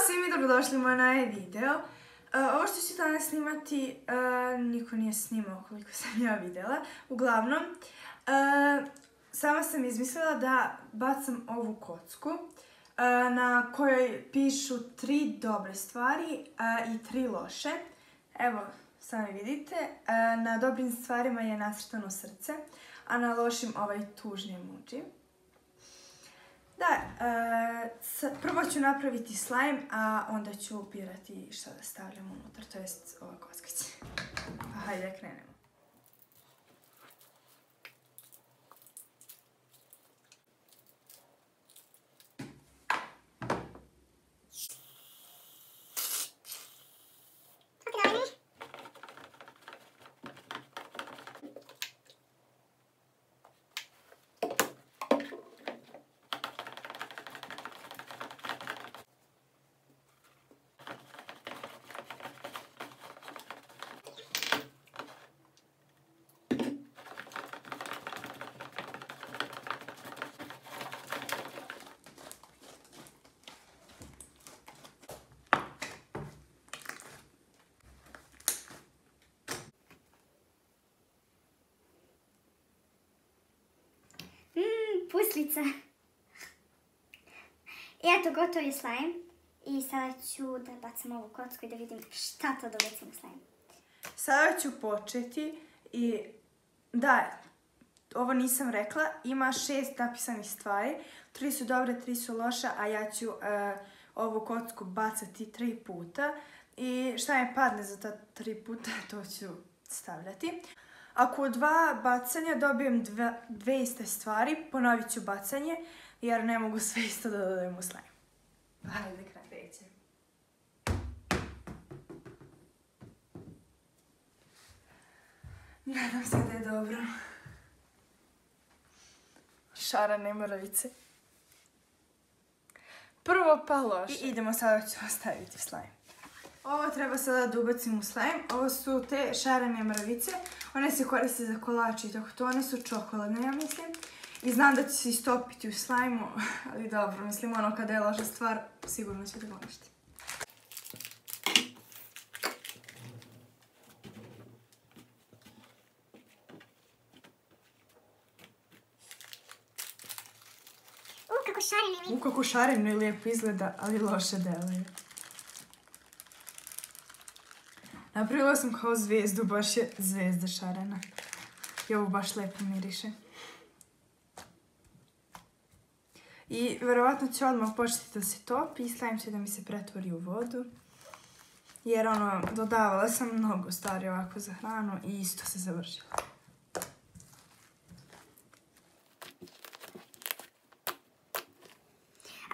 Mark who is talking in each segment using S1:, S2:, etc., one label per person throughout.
S1: svi mi, dobrodošli u moj novi video. Ovo što ću danas snimati, niko nije snimao koliko sam ja vidjela. Uglavnom, sama sam izmislila da bacam ovu kocku na kojoj pišu 3 dobre stvari i 3 loše. Evo, sami vidite, na dobrim stvarima je nacrtano srce, a na lošim ovaj tužni emoji. Da, prvo ću napraviti slime, a onda ću birati šta da stavljam unutra, to jest ova kockica. Hajde da krenemo.
S2: Puslica. I eto, gotov je slime. I sada ću da bacam ovu kocku i da vidim šta to da bacim u slime.
S1: Sada ću početi i da, ovo nisam rekla, ima 6 napisanih stvari. 3 su dobre, 3 su loše, a ja ću ovu kocku bacati 3 puta. I šta mi padne za ta 3 puta, to ću stavljati. Ako u 2 bacanja dobijem 2 iste stvari, ponovit ću bacanje, jer ne mogu sve isto da dodajem u slime. Hajde, krećem. Nadam se da je dobro. Šarene mrvice. Prvo pa loše. I idemo sada ću staviti slime. Ovo treba sada da ubacim u slime. Ovo su te šarene mrvice. One se koriste za kolače i tako to. One su čokoladne, ja mislim. I znam da će se istopiti u slajmu, ali dobro, mislim ono kada je loša stvar, sigurno će da uništi. Kako šareno i lijepo izgleda, ali loše deluje. Napravila sam kao zvijezdu, baš je zvijezda šarena. I ovo baš lijepo miriše. I vjerovatno će odmah početi da se topi i slime će da mi se pretvori u vodu. Jer ono, dodavala sam mnogo stvari ovako za hranu i isto se završilo.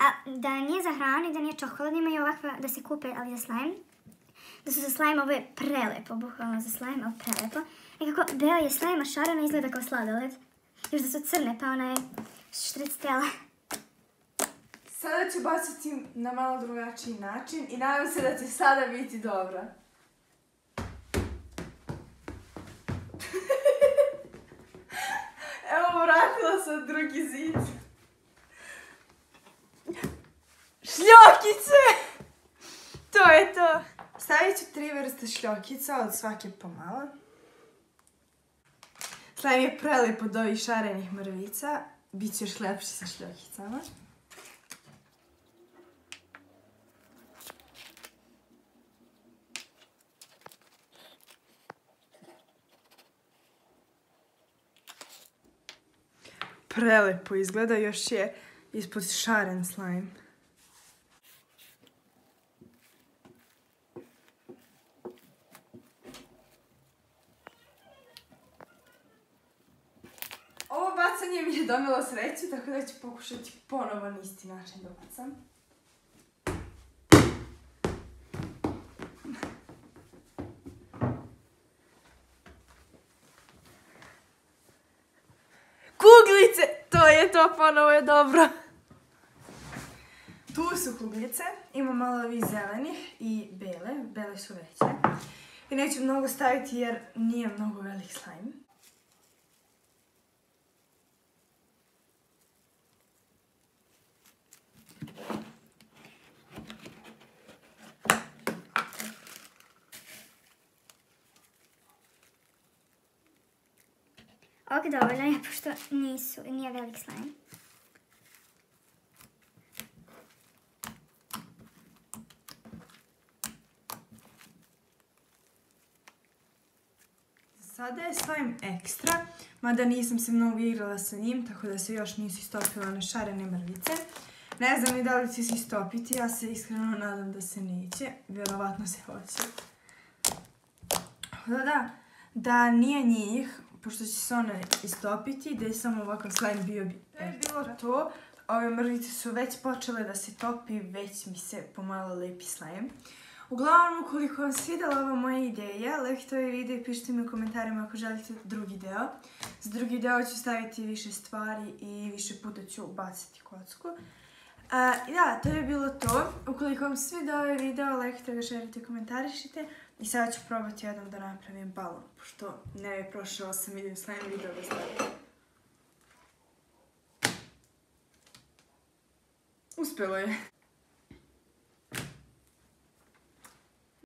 S2: A da nije za hranu i da nije čokolad, ima i ovakva da se kupe, ali za slime. Da su za slime, ovo je prelepo, bukvalno za slime, ali prelepo. I kako beo je slime, a šareno izgleda kao sladoled. Još da su crne, pa ona je štric tela.
S1: Sada ću baciti na malo drugačiji način i nadam se da će sada biti dobra. Evo, vratila sam drugi zid. Šljokice! To je to. Stavit ću 3 vrste šljokica, od svake pomalo. Slime je prelep od ovih šarenih mrvica. Biće još lepši sa šljokicama. Prelepo izgleda, još je ispod šaren slime. Ovo bacanje mi je donelo sreću, tako da ću pokušati ponovo na isti način da bacam. Kuglice! To je to, ponovo je dobro. Tu su kuglice, ima malo ovih zelenih i bele, bele su veće. I neću mnogo staviti jer nije mnogo velik slime.
S2: Ok, dovoljno je, pošto nije velik slime.
S1: Sada je slime ekstra, mada nisam se mnogo igrala sa njim, tako da se još nisu istopile one šarene mrvice. Ne znam ni da li će se istopiti, ja se iskreno nadam da se neće, vjerovatno se hoće. Da nije njih, pošto će se one istopiti, da je samo ovakav slime bio bi. To je bilo to, ove mrvice su već počele da se topi, već mi se pomalo lepi slime. Uglavnom, ukoliko vam svidjela ova moja ideja, lajkajte ovaj video i pišite mi u komentarima ako želite drugi deo. Za drugi deo ću staviti više stvari i više puta ću baciti kocku. To je bilo to. Ukoliko vam svidio ovaj video, lajkajte ga, šerite i komentarišite. I sada ću probati jednom da napravim balon, pošto ne je prošao 8 video slime video bez staviti. Uspjelo je.